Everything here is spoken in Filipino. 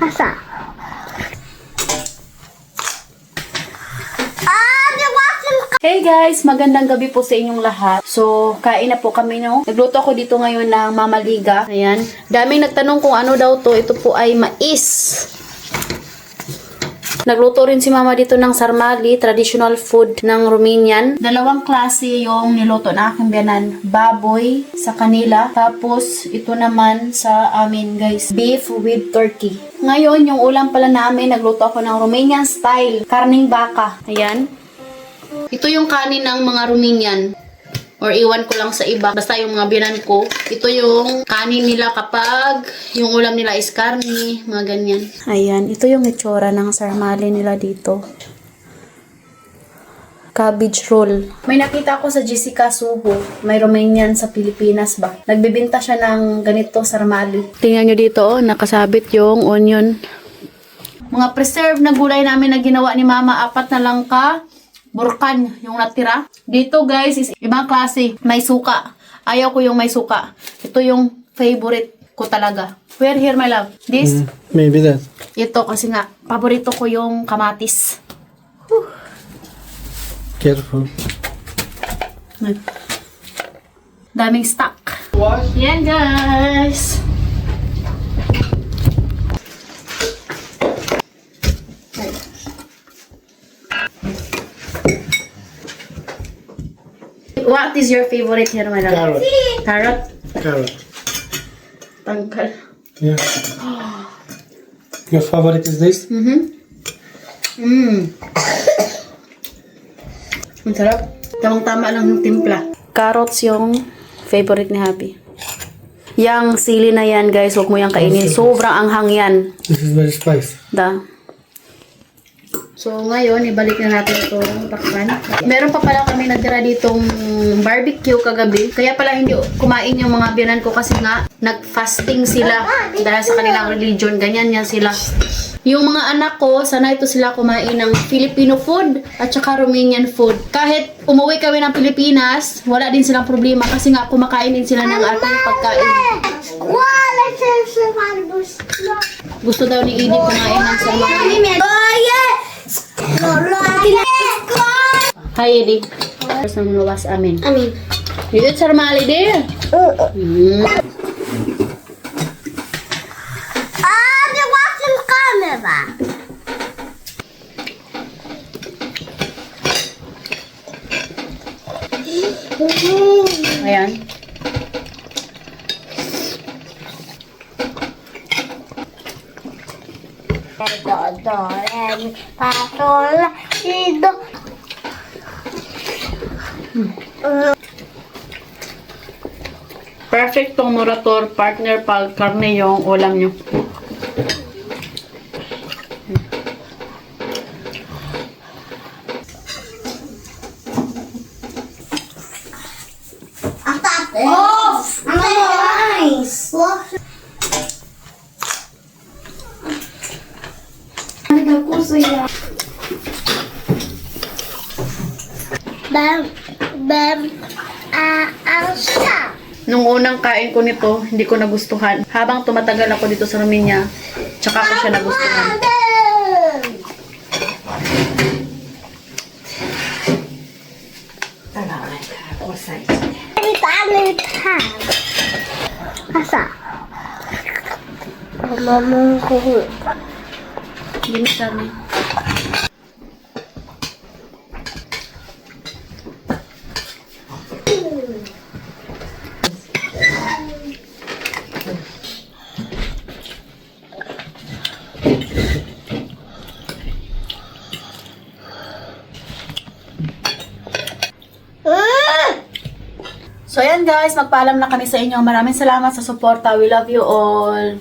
Asa? Hey guys, magandang gabi po sa inyong lahat. So, kain na po kami, no? Nagluto ako dito ngayon ng Mama Liga. Ayan. Daming nagtanong kung ano daw to. Ito po ay mais. Nagluto rin si Mama dito ng sarmali, traditional food ng Romanian. Dalawang klase yung niluto na aking biyanan. Baboy sa kanila. Tapos, ito naman sa amin, guys. Beef with turkey. Ngayon, yung ulam pala namin, nagluto ako ng Romanian style. Karning baka. Ayan. Ito yung kanin ng mga Romanian. Or iwan ko lang sa iba. Basta yung mga biyanan ko. Ito yung kanin nila kapag yung ulam nila is karni. Mga ganyan. Ayan. Ito yung itsura ng sarmale nila dito. Cabbage roll. May nakita ko sa Jessica Subo. May Romanian sa Pilipinas ba? Nagbibinta siya ng ganito sarmale. Tingnan nyo dito. Nakasabit yung onion. Mga preserved na gulay namin na ginawa ni Mama. 4 na lang ka. Burkan, yung natira. Dito guys, is ibang klase. May suka. Ayaw ko yung may suka. Ito yung favorite ko talaga. Where here, my love? This? Maybe that. Ito kasi nga, paborito ko yung kamatis. Whew. Careful. Daming stock. Yan guys. What is your favorite here, my love? Carrot. Carrot? Carrot. Tangkal. Yeah. Your favorite is this? Ang sarap. Tamang-tama lang yung timpla. Carrots yung favorite ni Happy. Yang sili na yan, guys. Huwag mo yung kainin. Sobrang anghang yan. This is very spicy. So, ngayon, ibalik na natin itong takpan. Meron pa pala kami natira ditong barbecue kagabi. Kaya pala hindi kumain yung mga biyanan ko kasi nga, nag-fasting sila. Dahil sa kanilang religion, ganyan yan sila. Yung mga anak ko, sana ito sila kumain ng Filipino food at saka Romanian food. Kahit umuwi kami ng Pilipinas, wala din silang problema kasi nga kumakain din sila ng ating pagkain. Gusto daw ni Edie kumain ng sarmali. Hi, Edie. Sa mga was amin. Amin. Dito sarmali din. They watch the camera. Ayan. Perfect tong morator partner pag karne yung ulam nyo. Oh, nice. Nung unang kain ko nito, hindi ko nagustuhan. Habang tumatagal ako dito sa Romania, tsaka ko siya nagustuhan. Asa? Mama ko. Limit kami. So, ayan guys, magpaalam na kami sa inyo. Maraming salamat sa suporta. We love you all.